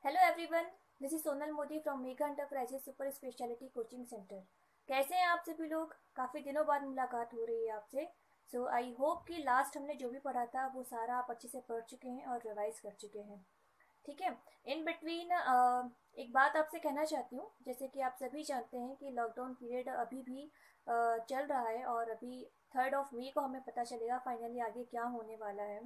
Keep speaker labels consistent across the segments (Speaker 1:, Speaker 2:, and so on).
Speaker 1: Hello everyone, this is Sonal Modi from mega enterprises super speciality coaching centre. कैसे हैं आप सभी लोग? काफ़ी दिनों बाद मुलाकात हो रही है आपसे। सो आई होप कि लास्ट हमने जो भी पढ़ा था वो सारा आप अच्छे से पढ़ चुके हैं और रिवाइज कर चुके हैं। ठीक है। इन बिटवीन एक बात आपसे कहना चाहती हूँ। जैसे कि आप सभी जानते हैं कि लॉकडाउन पीरियड अभी भी चल रहा है और अभी 3 मई को हमें पता चलेगा फाइनली आगे क्या होने वाला है।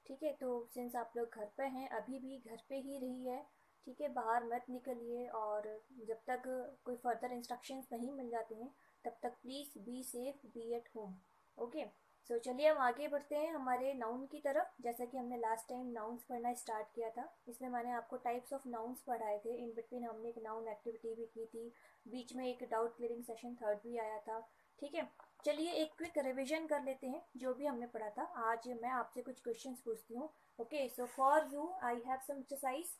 Speaker 1: ठीक है, तो सिंस आप लोग घर पे हैं अभी भी घर पे ही रहिए। ठीक है, बाहर मत निकलिए और जब तक कोई फर्दर इंस्ट्रक्शंस नहीं मिल जाते हैं तब तक please be safe, be at home. Okay. So चलिए हम आगे बढ़ते हैं हमारे नाउन की तरफ। जैसा कि हमने लास्ट टाइम नाउन्स पढ़ना स्टार्ट किया था, इसमें मैंने आपको टाइप्स ऑफ नाउन्स पढ़ाए थे। इन बिटवीन हमने एक नाउन एक्टिविटी भी की थी, बीच में एक डाउट क्लियरिंग सेशन थर्ड भी आया था। ठीक है, चलिए एक क्विक रिविजन कर लेते हैं जो भी हमने पढ़ा था। आज मैं आपसे कुछ क्वेश्चंस पूछती हूँ। Okay, so for you I have some exercise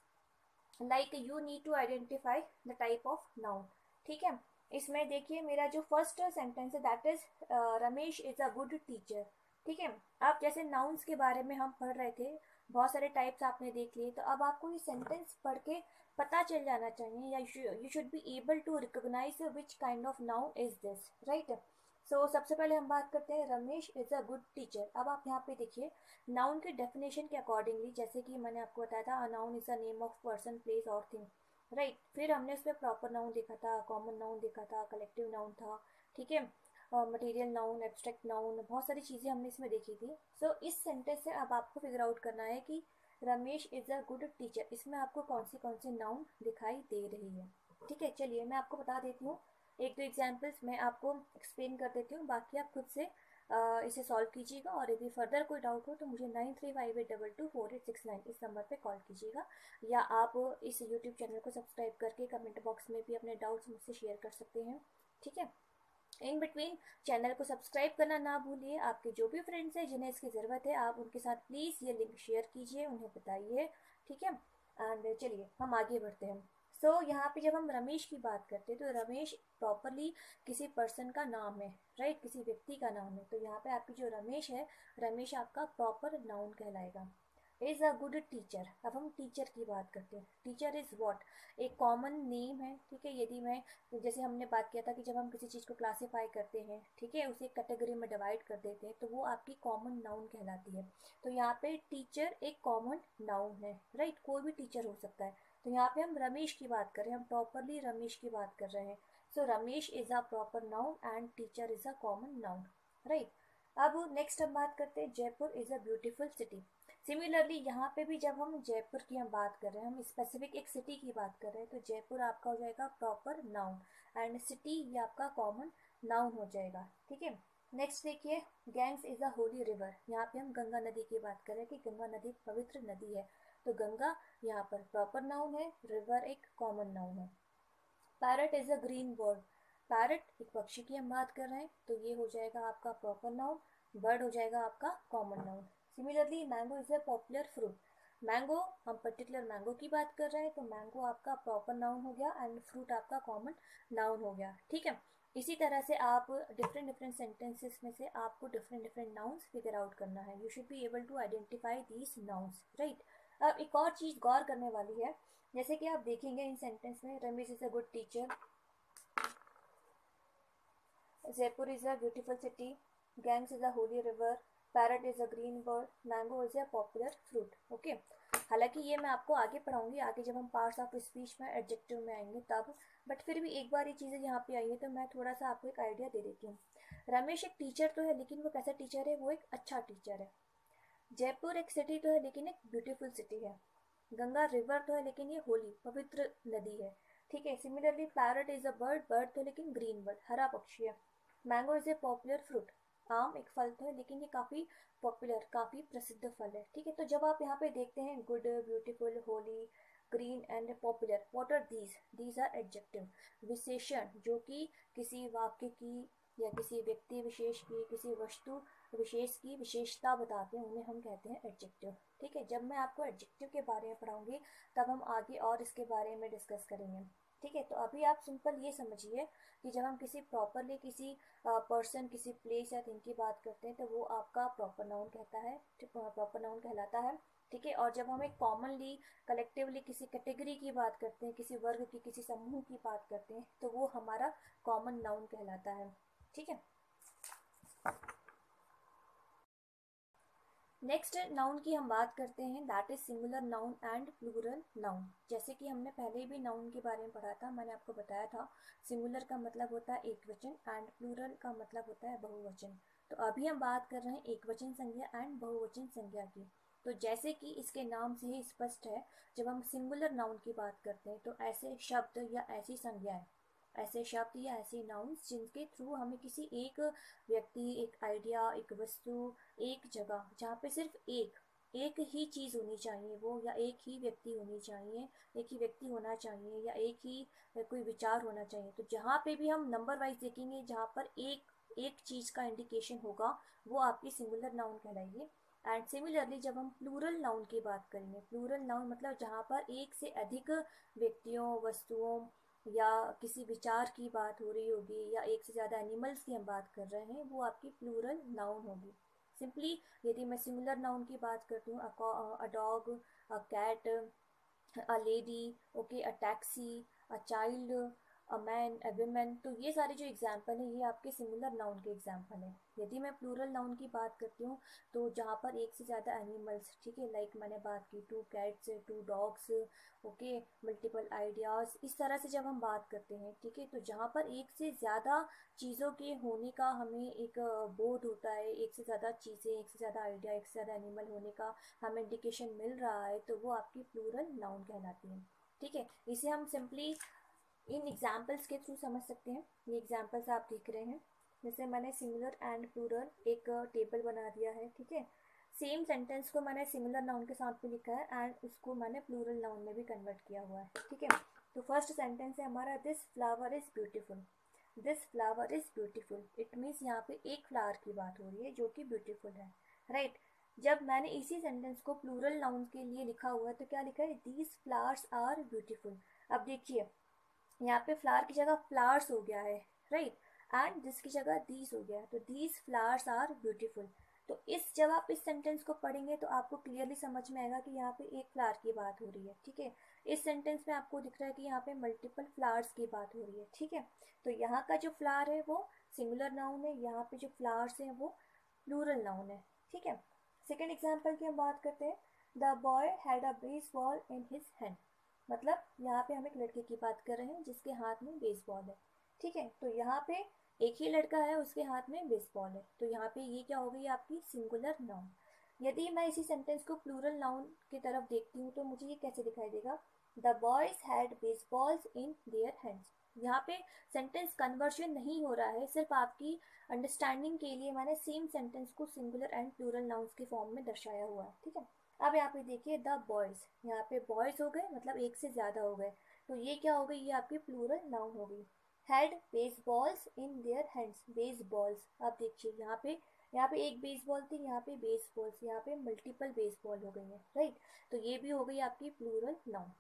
Speaker 1: like you need to identify the type of noun. ठीक है, इसमें देखिए मेरा जो फर्स्ट सेंटेंस है that is Ramesh is a good teacher. ठीक है, अब जैसे नाउन्स के बारे में हम पढ़ रहे थे, बहुत सारे टाइप्स आपने देख लिए, तो अब आपको ये सेंटेंस पढ़ के पता चल जाना चाहिए या you should be able to recognise which kind of noun is this, right. So सबसे पहले हम बात करते हैं Ramesh is a good teacher. अब आप यहाँ पे देखिए नाउन के डेफिनेशन के अकॉर्डिंगली, जैसे कि मैंने आपको बताया था a noun is a name of person, place और थिंग, राइट। फिर हमने उसमें प्रॉपर नाउन देखा था, कॉमन नाउन देखा था, कलेक्टिव नाउन था। ठीक है, मटेरियल नाउन, एब्स्ट्रैक्ट नाउन, बहुत सारी चीज़ें हमने इसमें देखी थी। सो इस सेंटेंस से अब आपको फिगर आउट करना है कि Ramesh is a good teacher, इसमें आपको कौन सी नाउन दिखाई दे रही है। ठीक है, चलिए मैं आपको बता देती हूँ। एक दो एग्जाम्पल्स मैं आपको एक्सप्लेन कर देती हूँ, बाकी आप खुद से इसे सॉल्व कीजिएगा। और यदि फर्दर कोई डाउट हो तो मुझे 9358224869 इस नंबर पे कॉल कीजिएगा, या आप इस यूट्यूब चैनल को सब्सक्राइब करके कमेंट बॉक्स में भी अपने डाउट्स मुझसे शेयर कर सकते हैं। ठीक है, इन बिटवीन चैनल को सब्सक्राइब करना ना भूलिए। आपके जो भी फ्रेंड्स हैं जिन्हें इसकी ज़रूरत है, आप उनके साथ प्लीज़ ये लिंक शेयर कीजिए, उन्हें बताइए। ठीक है, एंड चलिए हम आगे बढ़ते हैं। सो यहाँ पे जब हम रमेश की बात करते हैं तो रमेश प्रॉपरली किसी पर्सन का नाम है, राइट, किसी व्यक्ति का नाम है। तो यहाँ पे आपकी जो रमेश है, रमेश आपका प्रॉपर नाउन कहलाएगा। इज अ गुड टीचर, अब हम टीचर की बात करते हैं। टीचर इज व्हाट, एक कॉमन नेम है। ठीक है, यदि मैं, जैसे हमने बात किया था कि जब हम किसी चीज़ को क्लासीफाई करते हैं, ठीक है, उसे कैटेगरी में डिवाइड कर देते हैं, तो वो आपकी कॉमन नाउन कहलाती है। तो यहाँ पे टीचर एक कॉमन नाउन है, राइट, कोई भी टीचर हो सकता है। तो यहाँ पे हम रमेश की बात कर रहे हैं, हम प्रॉपरली रमेश की बात कर रहे हैं। So Ramesh is a proper noun and teacher is a common noun, right. अब नेक्स्ट हम बात करते हैं Jaipur is a beautiful city. Similarly यहाँ पे भी जब हम जयपुर की हम बात कर रहे हैं, हम स्पेसिफिक एक सिटी की बात कर रहे हैं, तो जयपुर आपका हो जाएगा प्रॉपर नाउन एंड सिटी ये आपका कॉमन नाउन हो जाएगा। ठीक है, नेक्स्ट देखिए gangs is a Holi river. यहाँ पे हम गंगा नदी की बात कर रहे हैं कि गंगा नदी पवित्र नदी है, तो गंगा यहाँ पर प्रॉपर नाउन है, रिवर एक कॉमन नाउन है। Parrot is a green bird, parrot एक पक्षी की हम बात कर रहे हैं, तो ये हो जाएगा आपका प्रॉपर नाउन, बर्ड हो जाएगा आपका common noun. Similarly mango is a popular fruit, mango, हम पर्टिकुलर मैंगो की बात कर रहे हैं, तो मैंगो आपका प्रॉपर नाउन हो गया एंड फ्रूट आपका कॉमन नाउन हो गया। ठीक है, इसी तरह से आप डिफरेंट डिफरेंट सेंटेंसेस में से आपको different different nouns figure out करना है। You should be able to identify these nouns, right. अब एक और चीज़ गौर करने वाली है, जैसे कि आप देखेंगे इन सेंटेंस में Ramesh is a good teacher, Jaipur is a beautiful city, gangs is a Holi river, parrot is a green bird, mango is a popular fruit. Okay, हालांकि ये मैं आपको आगे पढ़ाऊंगी, आगे जब हम पार्ट्स ऑफ स्पीच में एडजेक्टिव में आएंगे तब, बट फिर भी एक बार ये चीज़ें यहाँ पे आई है तो मैं थोड़ा सा आपको एक आइडिया दे देती हूँ। रमेश एक टीचर तो है, लेकिन वो कैसा टीचर है? वो एक अच्छा टीचर है। जयपुर एक सिटी तो है लेकिन एक ब्यूटीफुल सिटी है। गंगा रिवर तो है लेकिन ये होली पवित्र नदी है। ठीक है, similarly parrot is a bird, bird तो लेकिन ग्रीन बर्ड, हरा पक्षी है। Mango is a popular fruit, आम एक फल तो है लेकिन ये काफ़ी पॉपुलर, काफ़ी प्रसिद्ध फल है। ठीक है, तो जब आप यहाँ पे देखते हैं good, beautiful, holy, green and popular, what are these are adjective, विशेषण जो कि किसी वाक्य की या किसी व्यक्ति विशेष की, किसी वस्तु विशेष की विशेषता बताते हैं, उन्हें हम कहते हैं एडजेक्टिव। ठीक है, जब मैं आपको एडजेक्टिव के बारे में पढ़ाऊंगी तब हम आगे और इसके बारे में डिस्कस करेंगे। ठीक है, तो अभी आप सिंपल ये समझिए कि जब हम किसी प्रॉपरली किसी पर्सन, किसी प्लेस या थिंग की बात करते हैं तो वो आपका प्रॉपर नाउन कहता है, प्रॉपर नाउन कहलाता है। ठीक है। और जब हम एक कॉमनली कलेक्टिवली किसी कैटेगरी की बात करते हैं, किसी वर्ग की, किसी समूह की बात करते हैं, तो वो हमारा कॉमन नाउन कहलाता है। ठीक है। नेक्स्ट नाउन की हम बात करते हैं, that is singular noun and plural noun. जैसे कि हमने पहले भी नाउन के बारे में पढ़ा था, मैंने आपको बताया था सिंगुलर का मतलब होता है एक वचन एंड प्लूरल का मतलब होता है बहुवचन। तो अभी हम बात कर रहे हैं एक वचन संज्ञा एंड बहुवचन संज्ञा की। तो जैसे कि इसके नाम से ही स्पष्ट है, जब हम सिंगुलर नाउन की बात करते हैं तो ऐसे शब्द या ऐसी संज्ञाएं, ऐसे शब्द या ऐसे नाउन्स जिनके थ्रू हमें किसी एक व्यक्ति, एक आइडिया, एक वस्तु, एक जगह जहाँ पे सिर्फ एक ही चीज़ होनी चाहिए वो, या एक ही व्यक्ति होनी चाहिए, एक ही व्यक्ति होना चाहिए, या एक ही कोई विचार होना चाहिए। तो जहाँ पे भी हम नंबर वाइज देखेंगे, जहाँ पर एक चीज़ का इंडिकेशन होगा, वो आपकी सिंगुलर नाउन कहलाएगी। एंड सिमिलरली जब हम प्लूरल नाउन की बात करेंगे, प्लूरल नाउन मतलब जहाँ पर एक से अधिक व्यक्तियों, वस्तुओं या किसी विचार की बात हो रही होगी, या एक से ज़्यादा एनिमल्स की हम बात कर रहे हैं, वो आपकी प्लूरल नाउन होगी। सिंपली यदि मैं सिंगुलर नाउन की बात करती हूँ, a dog, a cat, a lady, okay, a taxi, a child, a man, a women, तो ये सारे जो एग्जाम्पल हैं ये आपके सिंगुलर नाउन के एग्जाम्पल हैं। यदि मैं प्लूरल नाउन की बात करती हूँ, तो जहाँ पर एक से ज़्यादा एनिमल्स, ठीक है, लाइक मैंने बात की two cats, two dogs, okay, multiple ideas, इस तरह से जब हम बात करते हैं, ठीक है, तो जहाँ पर एक से ज़्यादा चीज़ों के होने का हमें एक बोध होता है, एक से ज़्यादा चीज़ें, एक से ज़्यादा आइडिया, एक से ज़्यादा एनिमल होने का हमें इंडिकेशन मिल रहा है, तो वो आपकी प्लूरल नाउन कहलाती है। ठीक है। इसे हम सिंपली इन एग्जाम्पल्स के थ्रू समझ सकते हैं। ये एग्जाम्पल्स आप देख रहे हैं, जैसे मैंने सिंगुलर एंड प्लूरल एक टेबल बना दिया है, ठीक है। सेम सेंटेंस को मैंने सिंगुलर नाउन के साथ भी लिखा है एंड उसको मैंने प्लूरल नाउन में भी कन्वर्ट किया हुआ है, ठीक है। तो फर्स्ट सेंटेंस है हमारा, this flower is beautiful. This flower is beautiful, it means यहाँ पे एक फ्लावर की बात हो रही है जो कि ब्यूटीफुल है, राइट। जब मैंने इसी सेंटेंस को प्लूरल नाउन के लिए लिखा हुआ है, तो क्या लिखा है, दीज फ्लावर्स आर ब्यूटीफुल। अब देखिए, यहाँ पे फ्लावर की जगह फ्लावर्स हो गया है, राइट, एंड दिस की जगह दीज हो गया है, तो दीज फ्लावर्स आर ब्यूटीफुल। तो इस जब आप इस सेंटेंस को पढ़ेंगे तो आपको क्लियरली समझ में आएगा कि यहाँ पे एक फ्लावर की बात हो रही है, ठीक है। इस सेंटेंस में आपको दिख रहा है कि यहाँ पे मल्टीपल फ्लावर्स की बात हो रही है, ठीक है। तो यहाँ का जो फ्लावर है वो सिंगुलर नाउन है, यहाँ पे जो फ्लावर्स हैं वो प्लूरल नाउन है, ठीक है। सेकेंड एग्जाम्पल की हम बात करते हैं, the boy had a baseball in his hand. मतलब यहाँ पे हम एक लड़के की बात कर रहे हैं जिसके हाथ में बेसबॉल है, ठीक है। तो यहाँ पे एक ही लड़का है, उसके हाथ में बेसबॉल है, तो यहाँ पे ये क्या हो गई आपकी सिंगुलर नाउन। यदि मैं इसी सेंटेंस को प्लूरल नाउन की तरफ देखती हूँ तो मुझे ये कैसे दिखाई देगा, the boys had baseballs in their hands. यहाँ पे सेंटेंस कन्वर्शन नहीं हो रहा है, सिर्फ आपकी अंडरस्टैंडिंग के लिए मैंने सेम सेंटेंस को सिंगुलर एंड प्लूरल नाउन्स के फॉर्म में दर्शाया हुआ है, ठीक है। अब यहाँ पे देखिए, द बॉयज, यहाँ पे बॉयज हो गए मतलब एक से ज्यादा हो गए, तो ये क्या हो गई, ये आपकी प्लूरल नाउन हो गई। Had baseballs in their hands, baseballs. अब देखिए यहाँ पे एक बेसबॉल थी, यहाँ पे बेसबॉल्स, यहाँ पे मल्टीपल बेसबॉल हो गई है, राइट। तो ये भी हो गई आपकी प्लूरल नाउन।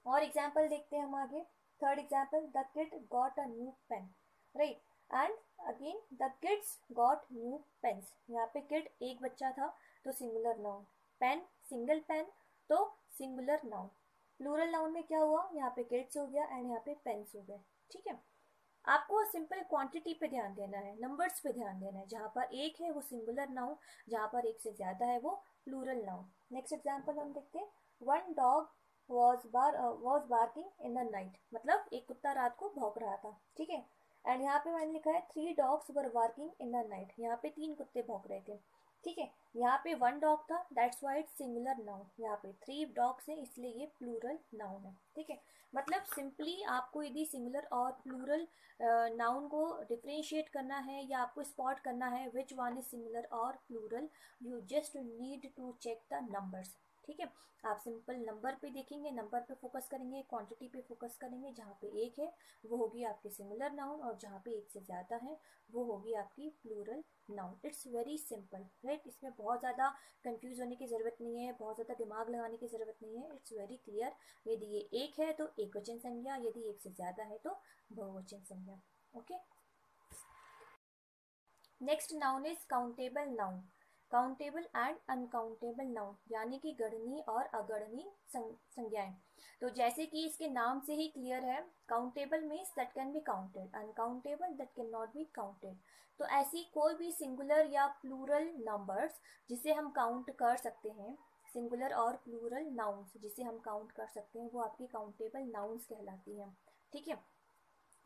Speaker 1: और एग्जाम्पल देखते हैं हम आगे। Third example, the kid got a new pen, right, and again the kids got new pens. यहाँ पे किड एक बच्चा था तो singular noun, pen single pen तो सिंगुलर नाउन। प्लूरल नाउन में क्या हुआ, यहाँ पे किड्स हो गया एंड यहाँ पे पेन्स हो गए, ठीक है। आपको सिंपल क्वांटिटी पे ध्यान देना है, नंबर्स पे ध्यान देना है, जहाँ पर एक है वो सिंगुलर नाउन, जहाँ पर एक से ज्यादा है वो प्लूरल नाउन। नेक्स्ट एग्जाम्पल हम देखते हैं, one dog was barking in the night. मतलब एक कुत्ता रात को भौंक रहा था, ठीक है। एंड यहाँ पे मैंने लिखा है three dogs were working in the night. यहाँ पे तीन कुत्ते भौंक रहे थे, ठीक है। यहाँ पे वन डॉग था, that's why it's singular noun. यहाँ पे थ्री डॉग्स है इसलिए ये प्लूरल नाउन है, ठीक है। मतलब सिंपली आपको यदि सिंगुलर और प्लूरल नाउन को डिफ्रेंशिएट करना है या आपको स्पॉट करना है विच वन इज सिंगुलर और plural, you just need to check the numbers, ठीक है। आप सिंपल नंबर पे देखेंगे, नंबर पे फोकस करेंगे, क्वांटिटी पे फोकस करेंगे, जहाँ पे एक है वो होगी आपकी सिंगुलर नाउन और जहाँ पे एक से ज़्यादा है वो होगी आपकी plural noun. It's very simple, right. इसमें बहुत ज़्यादा कंफ्यूज होने की ज़रूरत नहीं है, बहुत ज़्यादा दिमाग लगाने की ज़रूरत नहीं है, इट्स वेरी क्लियर। यदि ये एक है तो एक वचन संज्ञा, यदि एक से ज़्यादा है तो बहुवचन संज्ञा, okay. Next noun is countable noun. Countable and uncountable noun, यानी कि गणनीय और अगणनीय संज्ञाएं। तो जैसे कि इसके नाम से ही क्लियर है, countable means that can be counted, uncountable that can not be counted. तो ऐसी कोई भी सिंगुलर या प्लूरल नंबर्स जिसे हम काउंट कर सकते हैं, सिंगुलर और प्लूरल नाउन्स जिसे हम काउंट कर सकते हैं, वो आपकी काउंटेबल नाउन्स कहलाती हैं। ठीक है,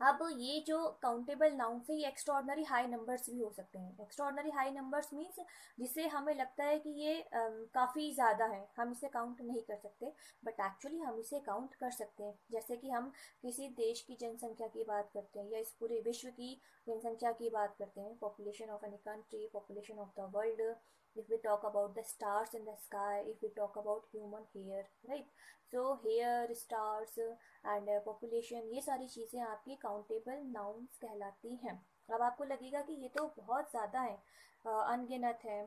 Speaker 1: अब ये जो काउंटेबल नाउन्स है, ये एक्स्ट्राऑर्डिनरी हाई नंबर्स भी हो सकते हैं। एक्स्ट्राऑर्डिनरी हाई नंबर्स मीन्स जिसे हमें लगता है कि ये काफ़ी ज़्यादा है, हम इसे काउंट नहीं कर सकते, बट एक्चुअली हम इसे काउंट कर सकते हैं। जैसे कि हम किसी देश की जनसंख्या की बात करते हैं या इस पूरे विश्व की जनसंख्या की बात करते हैं, population of any country, population of the world, if we talk about the stars in the sky, if we talk about human hair, right? So hair, stars and population, ये सारी चीज़ें आपकी काउंटेबल नाउन्स कहलाती हैं। अब आपको लगेगा कि ये तो बहुत ज़्यादा है, अनगिनत है,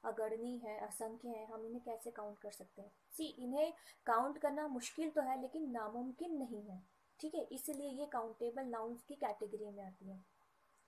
Speaker 1: अगणनीय है, असंख्य है, हम इन्हें कैसे काउंट कर सकते हैं। सी, इन्हें काउंट करना मुश्किल तो है लेकिन नामुमकिन नहीं है। ठीक है, इसलिए ये काउंटेबल नाउन्स की कैटेगरी में आती है।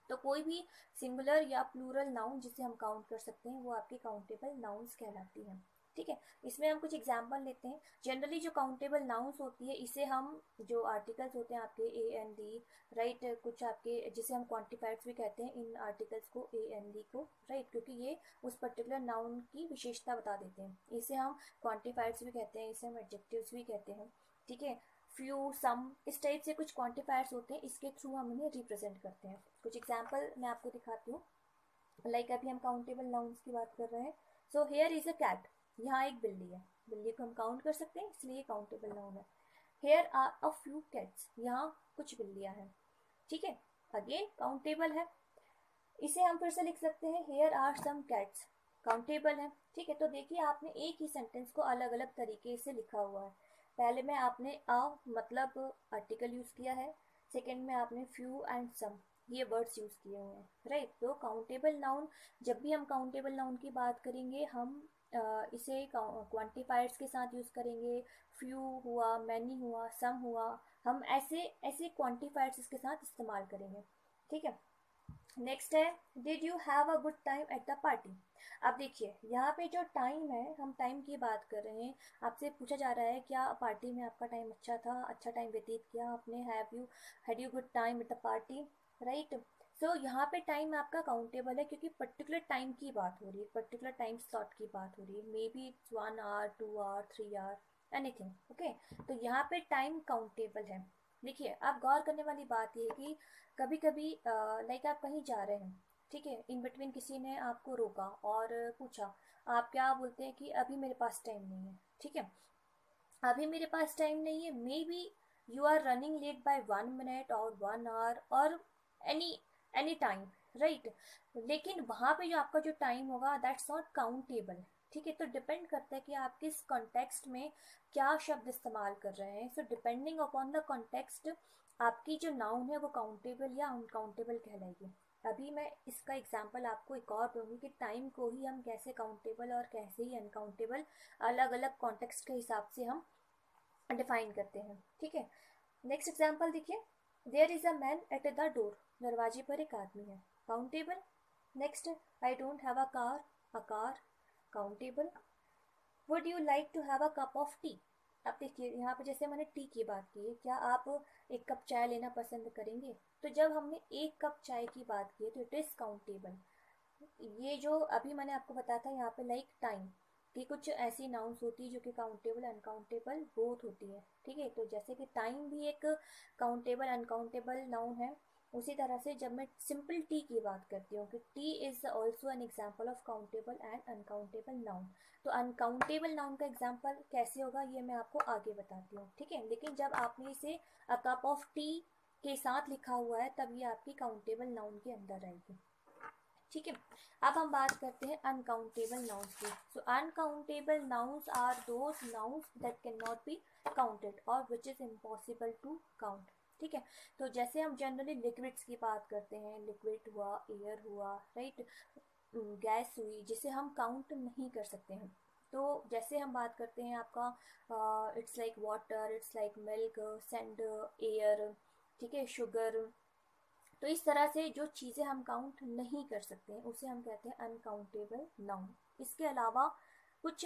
Speaker 1: तो कोई भी सिंगुलर या प्लूरल नाउन जिसे हम काउंट कर सकते हैं वो आपकी काउंटेबल नाउन्स कहलाती हैं। ठीक है, इसमें हम कुछ एग्जांपल लेते हैं। जनरली जो काउंटेबल नाउन्स होती है, इसे हम जो आर्टिकल्स होते हैं आपके ए एन डी, राइट, कुछ आपके जिसे हम क्वांटिफाइड्स भी कहते हैं, इन आर्टिकल्स को ए एन डी को, राइट, क्योंकि ये उस पर्टिकुलर नाउन की विशेषता बता देते हैं। इसे हम क्वांटिफाइड्स भी कहते हैं, इसे हम एडजेक्टिव्स भी कहते हैं। ठीक है, फ्यू, सम, इस टाइप से कुछ क्वांटिफायर्स होते हैं, इसके थ्रू हम इन्हें रिप्रेजेंट करते हैं। कुछ एग्जांपल मैं आपको दिखाती हूँ। लाइक अभी हम काउंटेबल नाउन्स की बात कर रहे हैं। So here is a cat, यहाँ एक बिल्ली है, बिल्ली को हम काउंट कर सकते हैं, इसलिए काउंटेबल नाउन है। Here are a few cats, यहाँ कुछ बिल्लियाँ हैं। ठीक है, अगेन काउंटेबल है। इसे हम फिर से लिख सकते हैं, here are some cats, countable है। ठीक है, तो देखिए आपने एक ही सेंटेंस को अलग अलग तरीके से लिखा हुआ है। पहले में आपने अ मतलब आर्टिकल यूज किया है, सेकंड में आपने फ्यू एंड सम ये वर्ड्स यूज किए हुए हैं, राइट। तो काउंटेबल नाउन, जब भी हम काउंटेबल नाउन की बात करेंगे, हम इसे क्वांटिफायर्स के साथ यूज करेंगे। फ्यू हुआ, मैनी हुआ, सम हुआ, हम ऐसे ऐसे क्वांटिफायर्स इसके साथ इस्तेमाल करेंगे। ठीक है, नेक्स्ट है, did you have a good time at the party. अब देखिए यहाँ पे जो टाइम है, हम टाइम की बात कर रहे हैं, आपसे पूछा जा रहा है क्या पार्टी में आपका टाइम अच्छा था, अच्छा टाइम व्यतीत किया आपने, had you good time at the party, right. So यहाँ पे टाइम आपका काउंटेबल है क्योंकि पर्टिकुलर टाइम की बात हो रही है, पर्टिकुलर टाइम स्लॉट की बात हो रही है, maybe it's 1 hour, 2 hour, 3 hour, anything, okay. तो यहाँ पे टाइम काउंटेबल है। देखिए अब गौर करने वाली बात ये है कि कभी कभी लाइक आप कहीं जा रहे हैं, ठीक है, इन बिटवीन किसी ने आपको रोका और पूछा, आप क्या बोलते हैं कि अभी मेरे पास टाइम नहीं है। ठीक है, अभी मेरे पास टाइम नहीं है, maybe you are running late by 1 minute और 1 आवर और एनी एनी टाइम, राइट। लेकिन वहाँ पे जो आपका जो टाइम होगा दैट्स नॉट काउंटेबल। ठीक है, तो डिपेंड करता है कि आप किस कॉन्टेक्स्ट में क्या शब्द इस्तेमाल कर रहे हैं। So depending upon the context आपकी जो नाउन है वो काउंटेबल या अनकाउंटेबल कहलाएगी। अभी मैं इसका एग्जांपल आपको एक और दूंगी कि टाइम को ही हम कैसे काउंटेबल और कैसे ही अनकाउंटेबल अलग अलग कॉन्टेक्स्ट के हिसाब से हम डिफाइन करते हैं। ठीक है, नेक्स्ट एग्जांपल देखिए, there is a man at the door, दरवाजे पर एक आदमी है, countable. Next, I don't have a car, countable. Would you like to have a cup of tea. अब देखिए यहाँ पे जैसे मैंने टी की बात की है, क्या आप एक कप चाय लेना पसंद करेंगे। तो जब हमने एक कप चाय की बात की है तो इट इज़ काउंटेबल। ये जो अभी मैंने आपको बताया था यहाँ पे लाइक टाइम कि कुछ ऐसी नाउन्स होती है जो कि काउंटेबल अनकाउंटेबल बोथ होती है। ठीक है, तो जैसे कि टाइम भी एक काउंटेबल अनकाउंटेबल नाउन है, उसी तरह से जब मैं सिंपल टी की बात करती हूँ कि T is also an example of countable and uncountable noun. तो अनकाउंटेबल नाउन का एग्जाम्पल कैसे होगा ये मैं आपको आगे बताती हूँ। ठीक है, लेकिन जब आपने इसे अ कप ऑफ टी के साथ लिखा हुआ है तब ये आपकी काउंटेबल नाउन के अंदर आएगी। ठीक है, अब हम बात करते हैं अनकाउंटेबल नाउन्स की। So uncountable nouns are those nouns that can not be counted और which is impossible to count. ठीक है, तो जैसे हम जनरली लिक्विड्स की बात करते हैं, लिक्विड हुआ, एयर हुआ, राइट, गैस हुई, जिसे हम काउंट नहीं कर सकते हैं। तो जैसे हम बात करते हैं आपका it's like water, it's like milk, sand, air, ठीक है, शुगर। तो इस तरह से जो चीज़ें हम काउंट नहीं कर सकते हैं उसे हम कहते हैं अनकाउंटेबल नाउन। इसके अलावा कुछ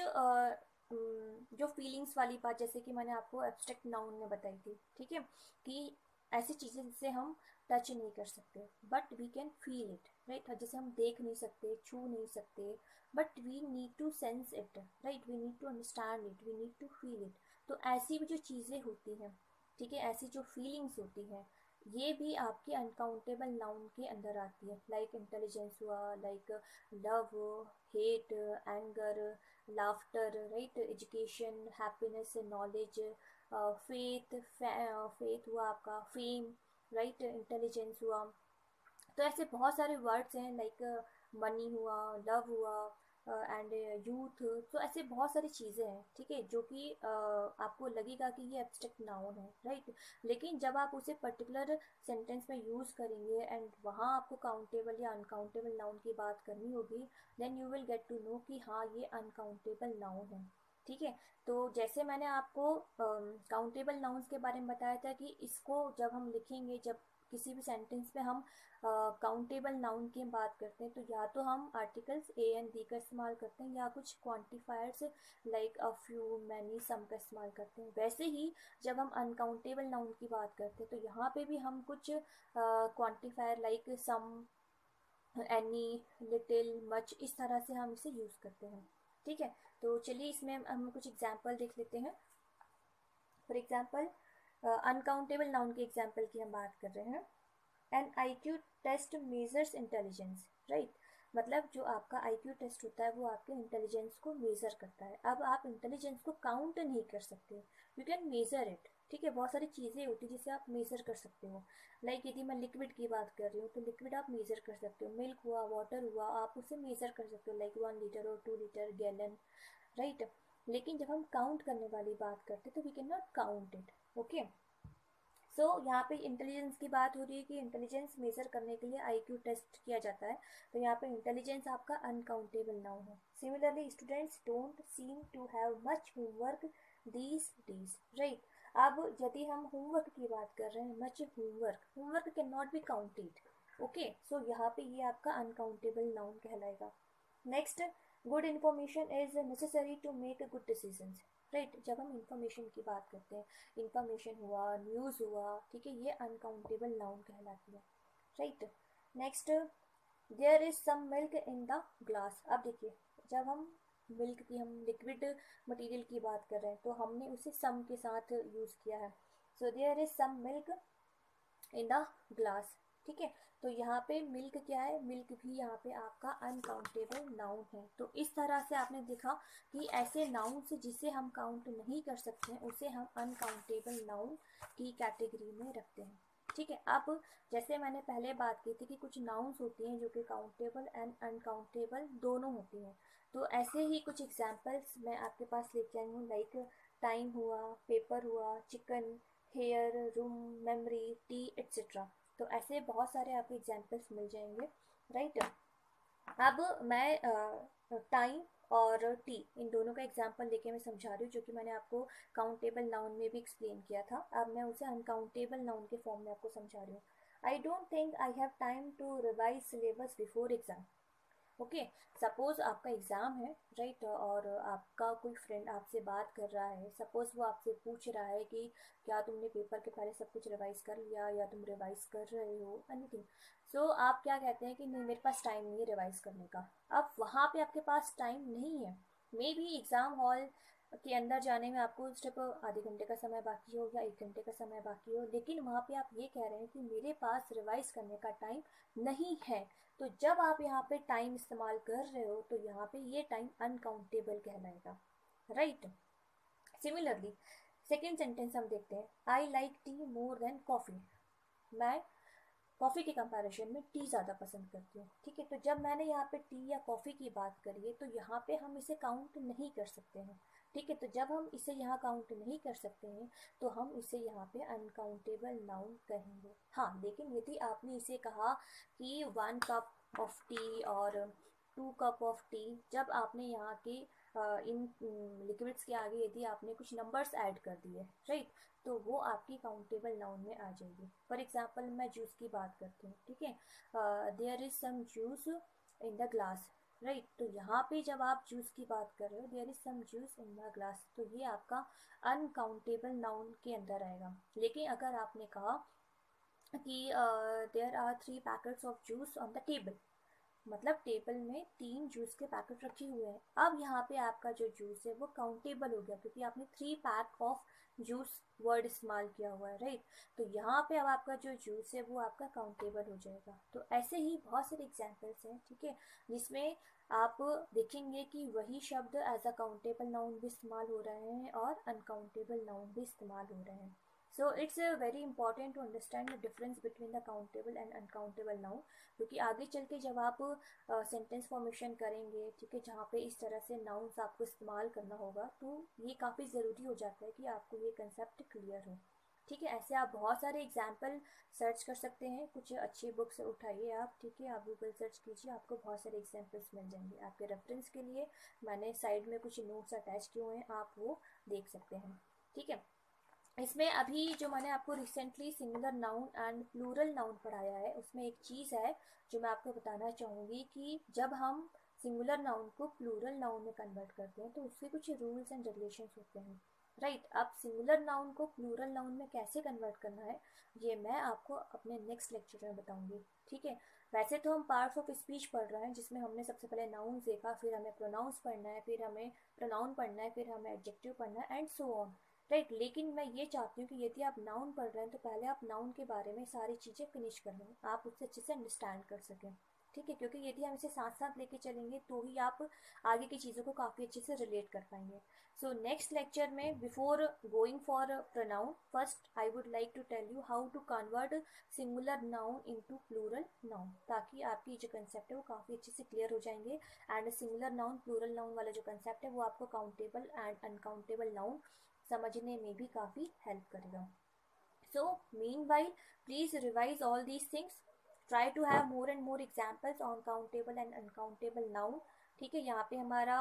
Speaker 1: जो फीलिंग्स वाली बात, जैसे कि मैंने आपको एब्स्ट्रैक्ट नाउन में बताई थी, ठीक है, कि ऐसी चीज़ें जिसे हम टच नहीं कर सकते but we can feel it, right, जैसे हम देख नहीं सकते, छू नहीं सकते, but we need to sense it, right, we need to understand it, we need to feel it. तो ऐसी भी जो चीज़ें होती हैं, ठीक है, ऐसी जो फीलिंग्स होती हैं, ये भी आपके अनकाउंटेबल नाउन के अंदर आती है, लाइक इंटेलिजेंस हुआ, like love, hate, anger, laughter, right, education, happiness, knowledge, faith, faith हुआ आपका, फेम, राइट, इंटेलिजेंस हुआ। तो ऐसे बहुत सारे वर्ड्स हैं, लाइक मनी हुआ, लव हुआ, एंड यूथ। तो ऐसे बहुत सारी चीज़ें हैं, ठीक है, जो कि आपको लगेगा कि ये एब्स्ट्रैक्ट नाउन है, राइट, लेकिन जब आप उसे पर्टिकुलर सेंटेंस में यूज़ करेंगे एंड वहाँ आपको काउंटेबल या अनकाउंटेबल नाउन की बात करनी होगी, then you will get to know कि हाँ ये अनकाउंटेबल नाउन है, ठीक है। तो जैसे मैंने आपको काउंटेबल नाउन्स के बारे में बताया था कि इसको जब हम लिखेंगे, जब किसी भी सेंटेंस में हम काउंटेबल नाउन की बात करते हैं, तो या तो हम आर्टिकल्स ए एंड दी का इस्तेमाल करते हैं, या कुछ quantifiers like a few, many, some का इस्तेमाल करते हैं। वैसे ही जब हम अनकाउंटेबल नाउन की बात करते हैं, तो यहाँ पे भी हम कुछ quantifier like some, any, little, much, इस तरह से हम इसे यूज़ करते हैं, ठीक है। तो चलिए इसमें हम कुछ एग्जाम्पल देख लेते हैं। फॉर एग्जाम्पल, अनकाउंटेबल नाउन के एग्जाम्पल की हम बात कर रहे हैं। An IQ test measures intelligence, right, मतलब जो आपका IQ टेस्ट होता है वो आपके इंटेलिजेंस को मेज़र करता है। अब आप इंटेलिजेंस को काउंट नहीं कर सकते, यू कैन मेज़र इट, ठीक है, बहुत सारी चीज़ें होती हैं जिसे आप मेज़र कर सकते हो। लाइक यदि मैं लिक्विड की बात कर रही हूँ, तो लिक्विड आप मेज़र कर सकते हो, मिल्क हुआ, वाटर हुआ, आप उसे मेज़र कर सकते हो, लाइक 1 लीटर और 2 लीटर, गैलन, राइट। लेकिन जब हम काउंट करने वाली बात करते हैं तो we can not count it, okay. So यहाँ पे इंटेलिजेंस की बात हो रही है कि इंटेलिजेंस मेजर करने के लिए IQ टेस्ट किया जाता है, तो यहाँ पे इंटेलिजेंस आपका अनकाउंटेबल नाउन है। Similarly students don't seem to have much homework these days, right. अब यदि हम होमवर्क की बात कर रहे हैं, much homework, homework can not be counted, okay. So यहाँ पे ये आपका अनकाउंटेबल नाउन कहलाएगा। Next, good information is necessary to make good decisions, right, जब हम इंफॉर्मेशन की बात करते हैं, इंफॉर्मेशन हुआ, न्यूज़ हुआ, ठीक है, ये अनकाउंटेबल नाउन कहलाती है, right. Next, there is some milk in the glass. अब देखिए, जब हम मिल्क की, हम लिक्विड मटेरियल की बात कर रहे हैं, तो हमने उसे सम के साथ यूज़ किया है। So there is some milk in the glass, ठीक है। तो यहाँ पे मिल्क क्या है, मिल्क भी यहाँ पे आपका अनकाउंटेबल नाउन है। तो इस तरह से आपने देखा कि ऐसे नाउन से जिसे हम काउंट नहीं कर सकते हैं उसे हम अनकाउंटेबल नाउन की कैटेगरी में रखते हैं, ठीक है। अब जैसे मैंने पहले बात की थी कि कुछ नाउन्स होती हैं जो कि काउंटेबल एंड अनकाउंटेबल दोनों होती हैं, तो ऐसे ही कुछ एग्जाम्पल्स मैं आपके पास लेके आई हूँ, लाइक टाइम हुआ, पेपर हुआ, chicken, hair, room, memory, tea, etcetera. तो ऐसे बहुत सारे आपको एग्जाम्पल्स मिल जाएंगे, राइट। अब मैं टाइम और टी, इन दोनों का एग्जाम्पल लेके मैं समझा रही हूँ, जो कि मैंने आपको काउंटेबल नाउन में भी एक्सप्लेन किया था। अब मैं उसे अनकाउंटेबल नाउन के फॉर्म में आपको समझा रही हूँ। I don't think I have time to revise syllabus before exam, okay. Suppose आपका एग्ज़ाम है, राइट, और आपका कोई फ्रेंड आपसे बात कर रहा है, सपोज वो आपसे पूछ रहा है कि क्या तुमने पेपर के पहले सब कुछ रिवाइज कर लिया या तुम रिवाइज कर रहे हो, एनीथिंग। सो आप क्या कहते हैं कि नहीं, मेरे पास टाइम नहीं है रिवाइज करने का। अब वहाँ पे आपके पास टाइम नहीं है, मे बी एग्ज़ाम हॉल के अंदर जाने में आपको सिर्फ आधे घंटे का समय बाकी हो या 1 घंटे का समय बाकी हो, लेकिन वहाँ पे आप ये कह रहे हैं कि मेरे पास रिवाइज करने का टाइम नहीं है। तो जब आप यहाँ पे टाइम इस्तेमाल कर रहे हो तो यहाँ पे ये टाइम अनकाउंटेबल कहलाएगा, राइट। सिमिलरली सेकेंड सेंटेंस हम देखते हैं, I like T more than coffee. मैं कॉफ़ी के कंपैरिजन में टी ज़्यादा पसंद करती हूँ, ठीक है। तो जब मैंने यहाँ पे टी या कॉफ़ी की बात करी है, तो यहाँ पे हम इसे काउंट नहीं कर सकते हैं, ठीक है। तो जब हम इसे यहाँ काउंट नहीं कर सकते हैं तो हम इसे यहाँ पे अनकाउंटेबल नाउन कहेंगे। हाँ, लेकिन यदि आपने इसे कहा कि 1 कप ऑफ टी और 2 कप ऑफ टी, जब आपने यहाँ के इन लिक्विड्स के आगे यदि आपने कुछ नंबर्स ऐड कर दिए, राइट, तो वो आपकी काउंटेबल नाउन में आ जाएगी। फॉर एग्जांपल मैं जूस की बात करती हूँ, ठीक है, there is some juice in the glass, right. तो यहाँ पे जब आप जूस की बात कर रहे हो, there is some juice in my glass, तो ये आपका अनकाउंटेबल नाउन के अंदर आएगा। लेकिन अगर आपने कहा कि there are 3 packets of juice on the table, मतलब टेबल में 3 जूस के पैकेट रखे हुए हैं, अब यहाँ पे आपका जो जूस है वो काउंटेबल हो गया, क्योंकि आपने 3 पैक ऑफ जूस वर्ड इस्तेमाल किया हुआ है, राइट। तो यहाँ पे अब आपका जो जूस है वो आपका काउंटेबल हो जाएगा। तो ऐसे ही बहुत सारे एग्जाम्पल्स हैं, ठीक है, जिसमें आप देखेंगे कि वही शब्द एज अ काउंटेबल नाउन भी इस्तेमाल हो रहे हैं और अनकाउंटेबल नाउन भी इस्तेमाल हो रहे हैं। So it's very important to understand the difference between the countable and uncountable noun, क्योंकि आगे चल के जब आप सेंटेंस फॉर्मेशन करेंगे, ठीक है, जहाँ पे इस तरह से नाउन्स आपको इस्तेमाल करना होगा, तो ये काफ़ी ज़रूरी हो जाता है कि आपको ये कंसेप्ट क्लियर हो। ठीक है, ऐसे आप बहुत सारे एग्जाम्पल सर्च कर सकते हैं, कुछ अच्छी बुक्स उठाइए आप, ठीक है, आप गूगल सर्च कीजिए, आपको बहुत सारे एग्जाम्पल्स मिल जाएंगे। आपके रेफरेंस के लिए मैंने साइड में कुछ नोट्स अटैच किए हुए हैं, आप वो देख सकते हैं। ठीक है, इसमें अभी जो मैंने आपको recently singular noun and plural noun पढ़ाया है, उसमें एक चीज़ है जो मैं आपको बताना चाहूँगी कि जब हम सिंगुलर नाउन को प्लूरल नाउन में कन्वर्ट करते हैं तो उसके कुछ रूल्स एंड रेगुलेशंस होते हैं, राइट। अब सिंगुलर नाउन को प्लूरल नाउन में कैसे कन्वर्ट करना है, ये मैं आपको अपने नेक्स्ट लेक्चर में बताऊंगी। ठीक है, वैसे तो हम पार्ट्स ऑफ स्पीच पढ़ रहे हैं, जिसमें हमने सबसे पहले नाउन देखा, फिर हमें प्रोनाउंस पढ़ना है, फिर हमें प्रोनाउन पढ़ना है, फिर हमें एडजेक्टिव पढ़ना है, एंड सो ऑन, राइट। लेकिन मैं ये चाहती हूँ कि यदि आप नाउन पढ़ रहे हैं तो पहले आप नाउन के बारे में सारी चीज़ें फिनिश कर लें, आप उससे अच्छे से अंडरस्टैंड कर सकें। ठीक है, क्योंकि यदि हम इसे साथ साथ लेके चलेंगे तो ही आप आगे की चीज़ों को काफ़ी अच्छे से रिलेट कर पाएंगे। सो नेक्स्ट लेक्चर में, before going for pronoun, first I would like to tell you how to convert singular noun into plural noun, ताकि आपकी जो कंसेप्ट है वो काफ़ी अच्छे से क्लियर हो जाएंगे। And singular noun plural noun वाला जो कंसेप्ट है वो आपको काउंटेबल एंड अनकाउंटेबल नाउन समझने में भी काफ़ी हेल्प करेगा। So meanwhile, please revise all these things, try to have more and more examples on countable and uncountable noun. ठीक है, यहाँ पे हमारा